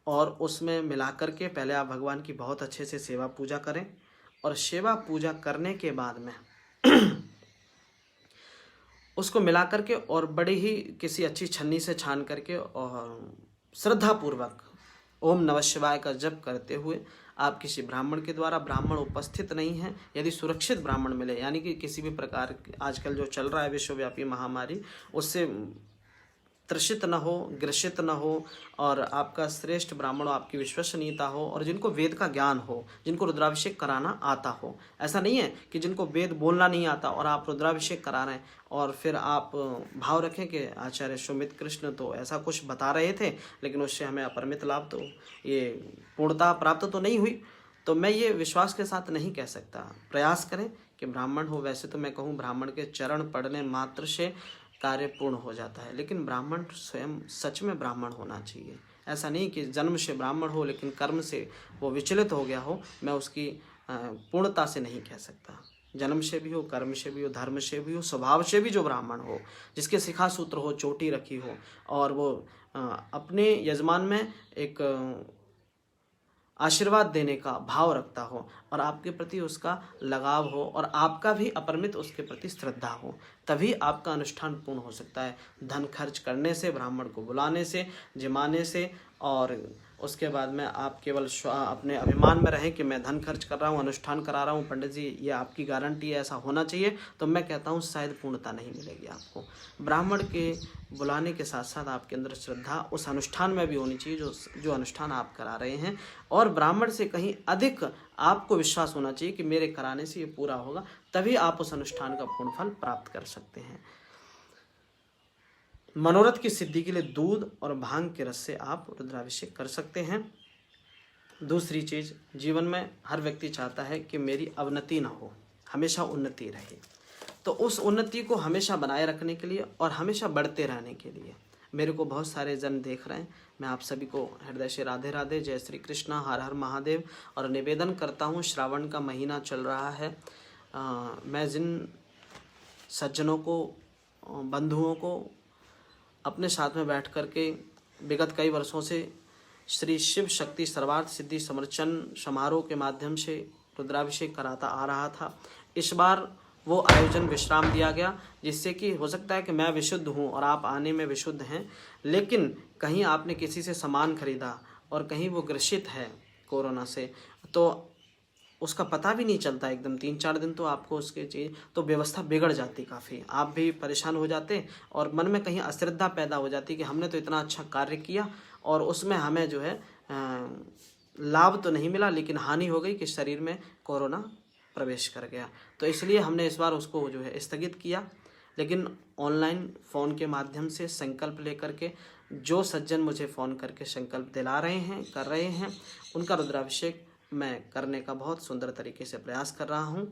और उसमें मिला करके पहले आप भगवान की बहुत अच्छे से सेवा पूजा करें, और सेवा पूजा करने के बाद में उसको मिला करके और बड़ी ही किसी अच्छी छन्नी से छान करके और श्रद्धापूर्वक ओम नमः शिवाय का जप करते हुए आप किसी ब्राह्मण के द्वारा, ब्राह्मण उपस्थित नहीं है, यदि सुरक्षित ब्राह्मण मिले, यानी कि किसी भी प्रकार आजकल जो चल रहा है विश्वव्यापी महामारी, उससे त्रसित न हो, ग्रसित न हो, और आपका श्रेष्ठ ब्राह्मण हो, आपकी विश्वसनीयता हो, और जिनको वेद का ज्ञान हो, जिनको रुद्राभिषेक कराना आता हो। ऐसा नहीं है कि जिनको वेद बोलना नहीं आता और आप रुद्राभिषेक करा रहे हैं और फिर आप भाव रखें कि आचार्य सुमित कृष्ण तो ऐसा कुछ बता रहे थे लेकिन उससे हमें अपरिमित लाभ, तो ये पूर्णता प्राप्त तो नहीं हुई। तो मैं ये विश्वास के साथ नहीं कह सकता। प्रयास करें कि ब्राह्मण हो। वैसे तो मैं कहूँ ब्राह्मण के चरण पढ़ने मात्र से कार्य पूर्ण हो जाता है, लेकिन ब्राह्मण स्वयं सच में ब्राह्मण होना चाहिए। ऐसा नहीं कि जन्म से ब्राह्मण हो लेकिन कर्म से वो विचलित हो गया हो, मैं उसकी पूर्णता से नहीं कह सकता। जन्म से भी हो, कर्म से भी हो, धर्म से भी हो, स्वभाव से भी जो ब्राह्मण हो, जिसके शिखा सूत्र हो, चोटी रखी हो, और वो अपने यजमान में एक आशीर्वाद देने का भाव रखता हो और आपके प्रति उसका लगाव हो और आपका भी अपरिमित उसके प्रति श्रद्धा हो, तभी आपका अनुष्ठान पूर्ण हो सकता है। धन खर्च करने से, ब्राह्मण को बुलाने से, जिमाने से, और उसके बाद में आप केवल अपने अभिमान में रहें कि मैं धन खर्च कर रहा हूँ, अनुष्ठान करा रहा हूँ, पंडित जी ये आपकी गारंटी है, ऐसा होना चाहिए, तो मैं कहता हूँ शायद पूर्णता नहीं मिलेगी आपको। ब्राह्मण के बुलाने के साथ साथ आपके अंदर श्रद्धा उस अनुष्ठान में भी होनी चाहिए जो अनुष्ठान आप करा रहे हैं, और ब्राह्मण से कहीं अधिक आपको विश्वास होना चाहिए कि मेरे कराने से ये पूरा होगा, तभी आप उस अनुष्ठान का पूर्ण फल प्राप्त कर सकते हैं। मनोरथ की सिद्धि के लिए दूध और भांग के रस से आप रुद्राभिषेक कर सकते हैं। दूसरी चीज, जीवन में हर व्यक्ति चाहता है कि मेरी अवनति ना हो, हमेशा उन्नति रहे। तो उस उन्नति को हमेशा बनाए रखने के लिए और हमेशा बढ़ते रहने के लिए मेरे को बहुत सारे जन देख रहे हैं। मैं आप सभी को हृदय से राधे राधे, जय श्री कृष्णा, हर हर महादेव। और निवेदन करता हूँ, श्रावण का महीना चल रहा है, मैं जिन सज्जनों को, बंधुओं को अपने साथ में बैठ कर के विगत कई वर्षों से श्री शिव शक्ति सर्वार्थ सिद्धि समर्चन समारोह के माध्यम से रुद्राभिषेक कराता आ रहा था, इस बार वो आयोजन विश्राम दिया गया, जिससे कि हो सकता है कि मैं विशुद्ध हूँ और आप आने में विशुद्ध हैं, लेकिन कहीं आपने किसी से सामान खरीदा और कहीं वो ग्रसित है कोरोना से, तो उसका पता भी नहीं चलता एकदम 3-4 दिन तो आपको उसके चीज़, तो व्यवस्था बिगड़ जाती काफ़ी, आप भी परेशान हो जाते और मन में कहीं अश्रद्धा पैदा हो जाती कि हमने तो इतना अच्छा कार्य किया और उसमें हमें जो है लाभ तो नहीं मिला, लेकिन हानि हो गई कि शरीर में कोरोना प्रवेश कर गया। तो इसलिए हमने इस बार उसको जो है स्थगित किया। लेकिन ऑनलाइन फ़ोन के माध्यम से संकल्प लेकर के जो सज्जन मुझे फ़ोन करके संकल्प दिला रहे हैं, कर रहे हैं, उनका रुद्राभिषेक मैं करने का बहुत सुंदर तरीके से प्रयास कर रहा हूँ।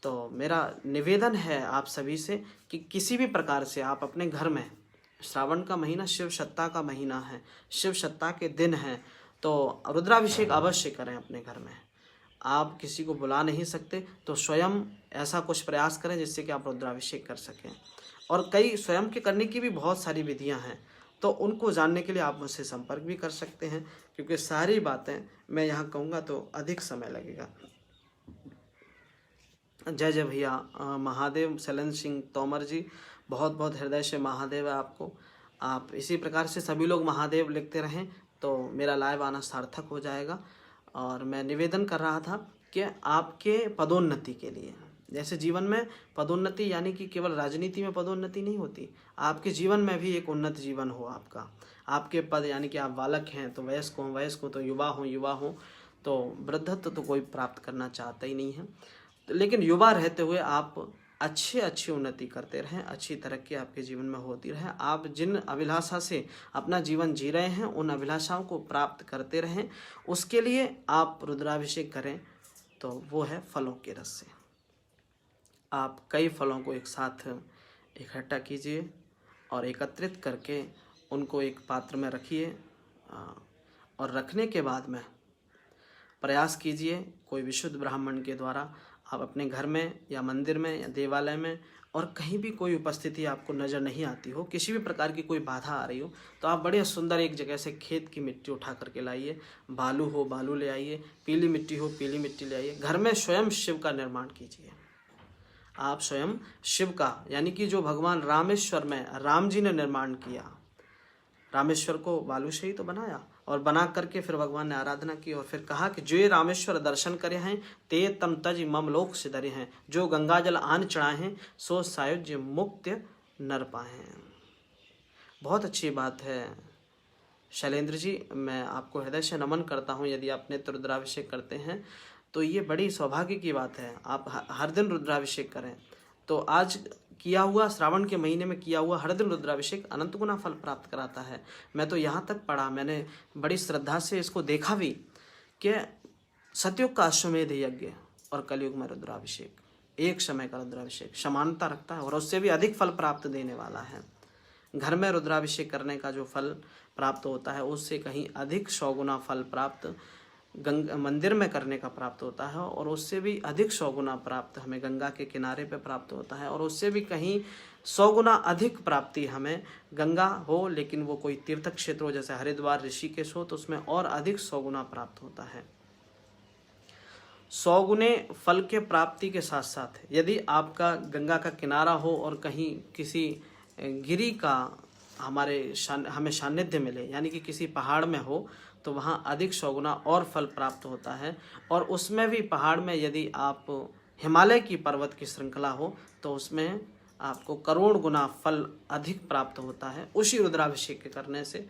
तो मेरा निवेदन है आप सभी से कि किसी भी प्रकार से आप अपने घर में, श्रावण का महीना शिव सत्ता का महीना है, शिव सत्ता के दिन हैं, तो रुद्राभिषेक अवश्य करें अपने घर में। आप किसी को बुला नहीं सकते तो स्वयं ऐसा कुछ प्रयास करें जिससे कि आप रुद्राभिषेक कर सकें। और कई स्वयं के करने की भी बहुत सारी विधियां हैं, तो उनको जानने के लिए आप मुझसे संपर्क भी कर सकते हैं, क्योंकि सारी बातें मैं यहाँ कहूँगा तो अधिक समय लगेगा। जय जय भैया महादेव। शैलेंद्र सिंह तोमर जी, बहुत बहुत हृदय से महादेव है आपको। आप इसी प्रकार से सभी लोग महादेव लिखते रहें तो मेरा लाइव आना सार्थक हो जाएगा। और मैं निवेदन कर रहा था कि आपके पदोन्नति के लिए, जैसे जीवन में पदोन्नति यानी कि केवल राजनीति में पदोन्नति नहीं होती, आपके जीवन में भी एक उन्नत जीवन हो आपका। आपके पद यानी कि आप बालक हैं तो वयस्क हों, वयस्क हो तो युवा हों, युवा हों तो वृद्धत्व तो कोई प्राप्त करना चाहता ही नहीं है। लेकिन युवा रहते हुए आप अच्छी उन्नति करते रहें, अच्छी तरक्की आपके जीवन में होती रहे। आप जिन अभिलाषा से अपना जीवन जी रहे हैं उन अभिलाषाओं को प्राप्त करते रहें। उसके लिए आप रुद्राभिषेक करें तो वो है फलों के रस से। आप कई फलों को एक साथ इकट्ठा कीजिए और एकत्रित करके उनको एक पात्र में रखिए, और रखने के बाद में प्रयास कीजिए कोई विशुद्ध ब्राह्मण के द्वारा आप अपने घर में या मंदिर में या देवालय में और कहीं भी कोई उपस्थिति आपको नज़र नहीं आती हो, किसी भी प्रकार की कोई बाधा आ रही हो, तो आप बड़े सुंदर एक जगह से खेत की मिट्टी उठा करके लाइए। बालू हो बालू ले आइए, पीली मिट्टी हो पीली मिट्टी ले आइए। घर में स्वयं शिव का निर्माण कीजिए। आप स्वयं शिव का, यानी कि जो भगवान रामेश्वर में राम जी ने निर्माण किया, रामेश्वर को बालू से ही तो बनाया, और बना करके फिर भगवान ने आराधना की और फिर कहा कि जो ये रामेश्वर दर्शन करे हैं ते तम तज मम लोक से दरे हैं, जो गंगा जल आन चढ़ाए हैं सो सायुज्य मुक्त नर पाए हैं। बहुत अच्छी बात है शैलेंद्र जी, मैं आपको हृदय से नमन करता हूँ। यदि आप नित्य रुद्राभिषेक करते हैं तो ये बड़ी सौभाग्य की बात है। आप हर दिन रुद्राभिषेक करें तो आज किया हुआ, श्रावण के महीने में किया हुआ हर दिन रुद्राभिषेक अनंत गुना फल प्राप्त कराता है। मैं तो यहाँ तक पढ़ा, मैंने बड़ी श्रद्धा से इसको देखा भी कि सतयुग का अश्वमेध यज्ञ और कलयुग में रुद्राभिषेक, एक समय का रुद्राभिषेक समानता रखता है और उससे भी अधिक फल प्राप्त देने वाला है। घर में रुद्राभिषेक करने का जो फल प्राप्त होता है उससे कहीं अधिक 100 गुना फल प्राप्त मंदिर में करने का प्राप्त होता है, और उससे भी अधिक 100 गुना प्राप्त हमें गंगा के किनारे पे प्राप्त होता है, और उससे भी कहीं 100 गुना अधिक प्राप्ति हमें गंगा हो लेकिन वो कोई तीर्थ क्षेत्र हो जैसे हरिद्वार ऋषिकेश हो तो उसमें और अधिक 100 गुना प्राप्त होता है। 100 गुने फल के प्राप्ति के साथ साथ यदि आपका गंगा का किनारा हो और कहीं किसी गिरी का हमें सानिध्य मिले, यानी कि किसी पहाड़ में हो, तो वहाँ अधिक 100 गुना और फल प्राप्त होता है। और उसमें भी पहाड़ में यदि आप हिमालय की पर्वत की श्रृंखला हो तो उसमें आपको करोड़ गुना फल अधिक प्राप्त होता है उसी रुद्राभिषेक के करने से।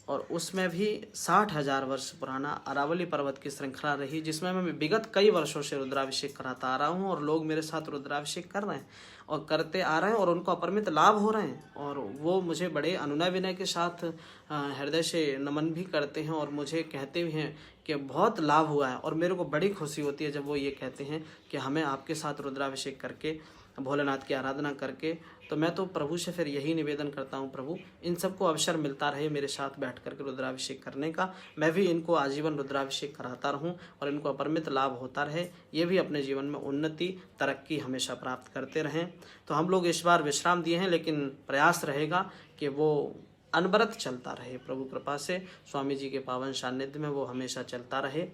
और उसमें भी 60,000 वर्ष पुराना अरावली पर्वत की श्रृंखला रही, जिसमें मैं विगत कई वर्षों से रुद्राभिषेक कराता आ रहा हूँ और लोग मेरे साथ रुद्राभिषेक कर रहे हैं और करते आ रहे हैं और उनको अपरिमित लाभ हो रहे हैं, और वो मुझे बड़े अनुनय विनय के साथ हृदय से नमन भी करते हैं और मुझे कहते भी हैं कि बहुत लाभ हुआ है। और मेरे को बड़ी खुशी होती है जब वो ये कहते हैं कि हमें आपके साथ रुद्राभिषेक करके, भोलेनाथ की आराधना करके, तो मैं तो प्रभु से फिर यही निवेदन करता हूँ, प्रभु इन सबको अवसर मिलता रहे मेरे साथ बैठ करके रुद्राभिषेक करने का, मैं भी इनको आजीवन रुद्राभिषेक कराता रहूँ और इनको अपरिमित लाभ होता रहे, ये भी अपने जीवन में उन्नति तरक्की हमेशा प्राप्त करते रहें। तो हम लोग इस बार विश्राम दिए हैं, लेकिन प्रयास रहेगा कि वो अनवरत चलता रहे। प्रभु कृपा से स्वामी जी के पावन सानिध्य में वो हमेशा चलता रहे।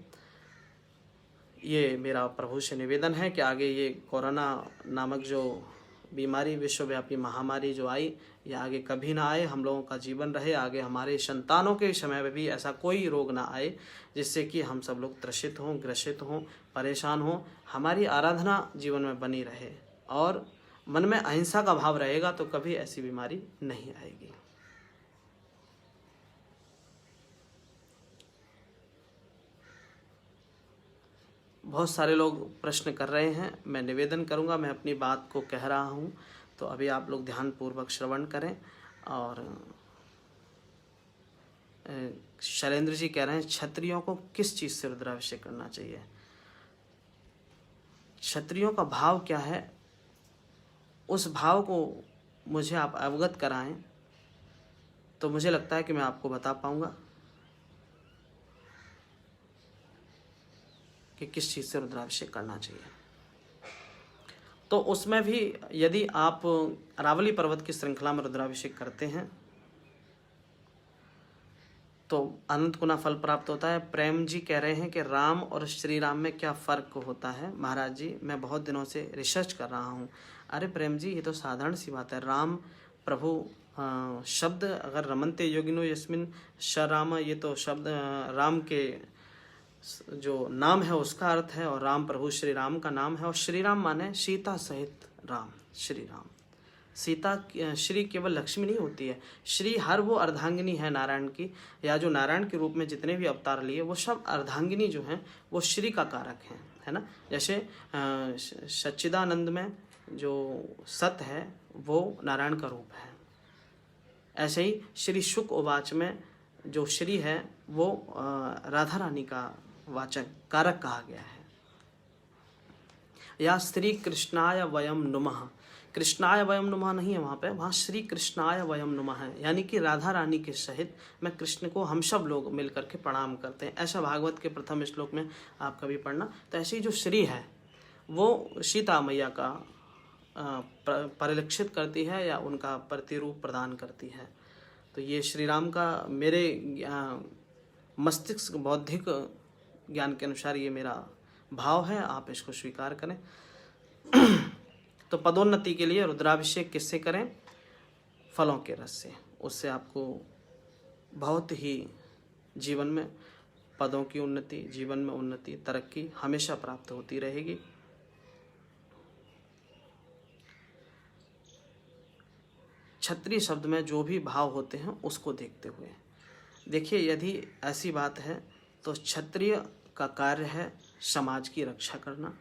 ये मेरा प्रभु से निवेदन है कि आगे ये कोरोना नामक जो बीमारी, विश्वव्यापी महामारी जो आई, ये आगे कभी ना आए, हम लोगों का जीवन रहे, आगे हमारे संतानों के समय में भी ऐसा कोई रोग ना आए जिससे कि हम सब लोग त्रसित हों, ग्रसित हों, परेशान हों। हमारी आराधना जीवन में बनी रहे और मन में अहिंसा का भाव रहेगा तो कभी ऐसी बीमारी नहीं आएगी। बहुत सारे लोग प्रश्न कर रहे हैं, मैं निवेदन करूंगा, मैं अपनी बात को कह रहा हूं, तो अभी आप लोग ध्यानपूर्वक श्रवण करें। और शैलेंद्र जी कह रहे हैं क्षत्रियों को किस चीज़ से रुद्राभिषेक करना चाहिए? क्षत्रियों का भाव क्या है, उस भाव को मुझे आप अवगत कराएं तो मुझे लगता है कि मैं आपको बता पाऊंगा कि किस चीज़ से रुद्राभिषेक करना चाहिए। तो उसमें भी यदि आप अरावली पर्वत की श्रृंखला में रुद्राभिषेक करते हैं तो अनंत गुना फल प्राप्त होता है। प्रेम जी कह रहे हैं कि राम और श्री राम में क्या फ़र्क होता है? महाराज जी, मैं बहुत दिनों से रिसर्च कर रहा हूँ। अरे प्रेम जी, ये तो साधारण सी बात है। राम प्रभु शब्द अगर रमनते योगिनो यस्मिन श राम, ये तो शब्द राम के जो नाम है उसका अर्थ है, और राम प्रभु श्री राम का नाम है। और श्री राम माने सीता सहित राम, श्री राम। सीता श्री केवल लक्ष्मी नहीं होती है, श्री हर वो अर्धांगिनी है नारायण की, या जो नारायण के रूप में जितने भी अवतार लिए वो सब अर्धांगिनी जो हैं वो श्री का कारक हैं, है ना। जैसे सच्चिदानंद में जो सत है वो नारायण का रूप है, ऐसे ही श्री शुक उवाच में जो श्री है वो राधा रानी का वाचक कारक कहा गया है। या श्री कृष्णाय वयम नुमः, कृष्णाय वयम नुमः नहीं है वहाँ पे, वहाँ श्री कृष्णाय वयम नुमः है, यानी कि राधा रानी के सहित मैं कृष्ण को हम सब लोग मिल करके प्रणाम करते हैं। ऐसा भागवत के प्रथम श्लोक में आप कभी पढ़ना। तो ऐसे ही जो श्री है वो सीता मैया का परिलक्षित करती है या उनका प्रतिरूप प्रदान करती है। तो ये श्री राम का मेरे मस्तिष्क बौद्धिक ज्ञान के अनुसार ये मेरा भाव है, आप इसको स्वीकार करें। तो पदोन्नति के लिए रुद्राभिषेक किससे करें? फलों के रस से। उससे आपको बहुत ही जीवन में पदों की उन्नति, जीवन में उन्नति, तरक्की हमेशा प्राप्त होती रहेगी। क्षत्रिय शब्द में जो भी भाव होते हैं उसको देखते हुए देखिए, यदि ऐसी बात है तो क्षत्रिय का कार्य है समाज की रक्षा करना,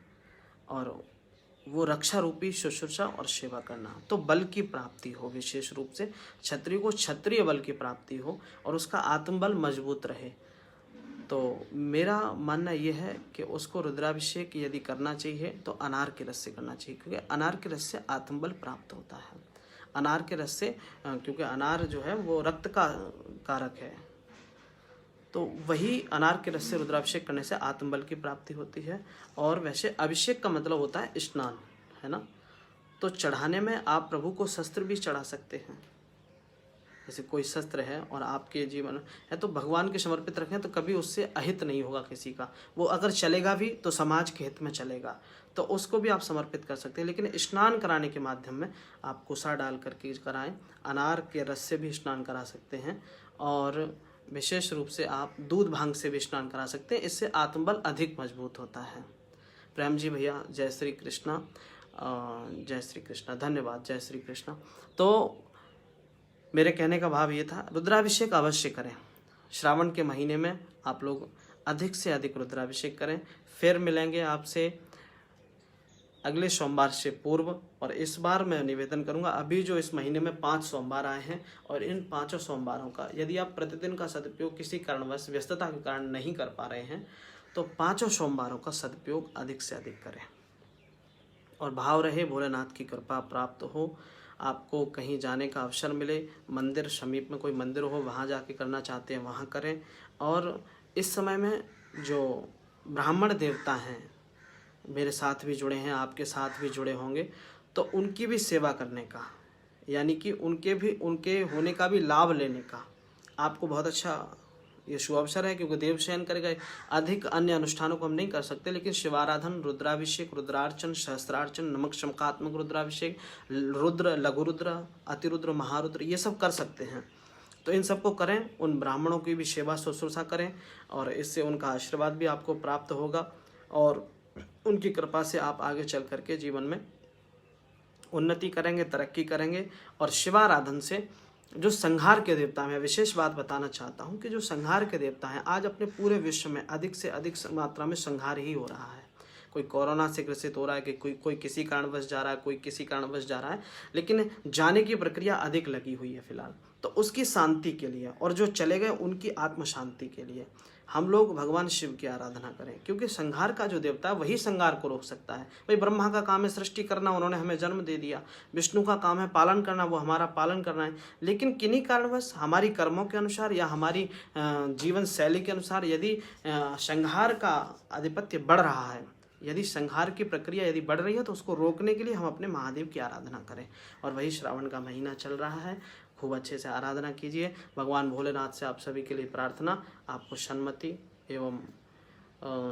और वो रक्षा रूपी शुश्रूषा और सेवा करना। तो बल की प्राप्ति हो, विशेष रूप से क्षत्रिय को क्षत्रिय बल की प्राप्ति हो और उसका आत्मबल मजबूत रहे। तो मेरा मानना यह है कि उसको रुद्राभिषेक यदि करना चाहिए तो अनार के रस से करना चाहिए, क्योंकि अनार के रस से आत्मबल प्राप्त होता है। अनार के रस से, क्योंकि अनार जो है वो रक्त का कारक है, तो वही अनार के रस से रुद्राभिषेक करने से आत्मबल की प्राप्ति होती है। और वैसे अभिषेक का मतलब होता है स्नान, है ना। तो चढ़ाने में आप प्रभु को शस्त्र भी चढ़ा सकते हैं। जैसे कोई शस्त्र है और आपके जीवन है तो भगवान के समर्पित रखें तो कभी उससे अहित नहीं होगा किसी का। वो अगर चलेगा भी तो समाज के हित में चलेगा, तो उसको भी आप समर्पित कर सकते हैं। लेकिन स्नान कराने के माध्यम में आप कुसा डाल करके कराएं, अनार के रस से भी स्नान करा सकते हैं, और विशेष रूप से आप दूध भांग से भी स्नान करा सकते हैं। इससे आत्मबल अधिक मजबूत होता है। प्रेम जी भैया, जय श्री कृष्णा, जय श्री कृष्णा, धन्यवाद, जय श्री कृष्णा। तो मेरे कहने का भाव ये था, रुद्राभिषेक अवश्य करें। श्रावण के महीने में आप लोग अधिक से अधिक रुद्राभिषेक करें। फिर मिलेंगे आपसे अगले सोमवार से पूर्व। और इस बार मैं निवेदन करूंगा, अभी जो इस महीने में 5 सोमवार आए हैं और इन 5 सोमवारों का यदि आप प्रतिदिन का सदुपयोग किसी कारणवश व्यस्तता के कारण नहीं कर पा रहे हैं तो 5 सोमवारों का सदुपयोग अधिक से अधिक करें। और भाव रहे भोलेनाथ की कृपा प्राप्त हो, आपको कहीं जाने का अवसर मिले, मंदिर समीप में कोई मंदिर हो वहाँ जाके करना चाहते हैं वहाँ करें। और इस समय में जो ब्राह्मण देवता हैं मेरे साथ भी जुड़े हैं, आपके साथ भी जुड़े होंगे, तो उनकी भी सेवा करने का, यानी कि उनके होने का भी लाभ लेने का आपको बहुत अच्छा ये शुभ अवसर है। क्योंकि देव शयन करेगा, अधिक अन्य अनुष्ठानों को हम नहीं कर सकते, लेकिन शिवाराधन, रुद्राभिषेक, रुद्रार्चन, सहस्त्रार्चन, नमक शमकात्मक रुद्राभिषेक, रुद्र, लघु रुद्र, अतिरुद्र, महारुद्र, ये सब कर सकते हैं। तो इन सबको करें, उन ब्राह्मणों की भी सेवा शुश्रूषा करें, और इससे उनका आशीर्वाद भी आपको प्राप्त होगा और उनकी कृपा से आप आगे चल करके जीवन में उन्नति करेंगे, तरक्की करेंगे। और शिवाराधन से जो संहार के देवता, मैं विशेष बात बताना चाहता हूँ कि जो संहार के देवता हैं, आज अपने पूरे विश्व में अधिक से अधिक मात्रा में संहार ही हो रहा है। कोई कोरोना से ग्रसित हो रहा है, कि कोई किसी कारणवश जा रहा है, कोई किसी कारणवश जा रहा है, लेकिन जाने की प्रक्रिया अधिक लगी हुई है फिलहाल। तो उसकी शांति के लिए और जो चले गए उनकी आत्म शांति के लिए हम लोग भगवान शिव की आराधना करें, क्योंकि संहार का जो देवता है वही संहार को रोक सकता है। भाई ब्रह्मा का काम है सृष्टि करना, उन्होंने हमें जन्म दे दिया। विष्णु का काम है पालन करना, वो हमारा पालन करना है। लेकिन किन्हीं कारणवश हमारी कर्मों के अनुसार या हमारी जीवन शैली के अनुसार यदि संहार का आधिपत्य बढ़ रहा है, यदि संहार की प्रक्रिया यदि बढ़ रही है, तो उसको रोकने के लिए हम अपने महादेव की आराधना करें। और वही श्रावण का महीना चल रहा है, खूब अच्छे से आराधना कीजिए। भगवान भोलेनाथ से आप सभी के लिए प्रार्थना, आपको सन्मति एवं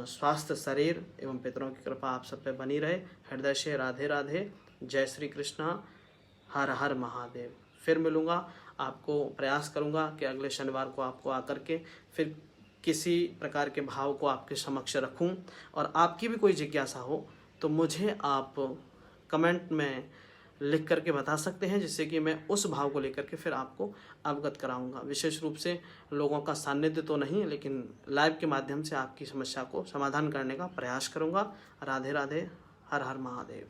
स्वास्थ्य शरीर एवं पितरों की कृपा आप सब पे बनी रहे। हृदय से राधे राधे, जय श्री कृष्णा, हर हर महादेव। फिर मिलूँगा, आपको प्रयास करूँगा कि अगले शनिवार को आपको आकर के फिर किसी प्रकार के भाव को आपके समक्ष रखूं। और आपकी भी कोई जिज्ञासा हो तो मुझे आप कमेंट में लिख करके बता सकते हैं, जिससे कि मैं उस भाव को लेकर के फिर आपको अवगत कराऊंगा। विशेष रूप से लोगों का सान्निध्य तो नहीं, लेकिन लाइव के माध्यम से आपकी समस्या को समाधान करने का प्रयास करूंगा। राधे राधे, हर हर महादेव।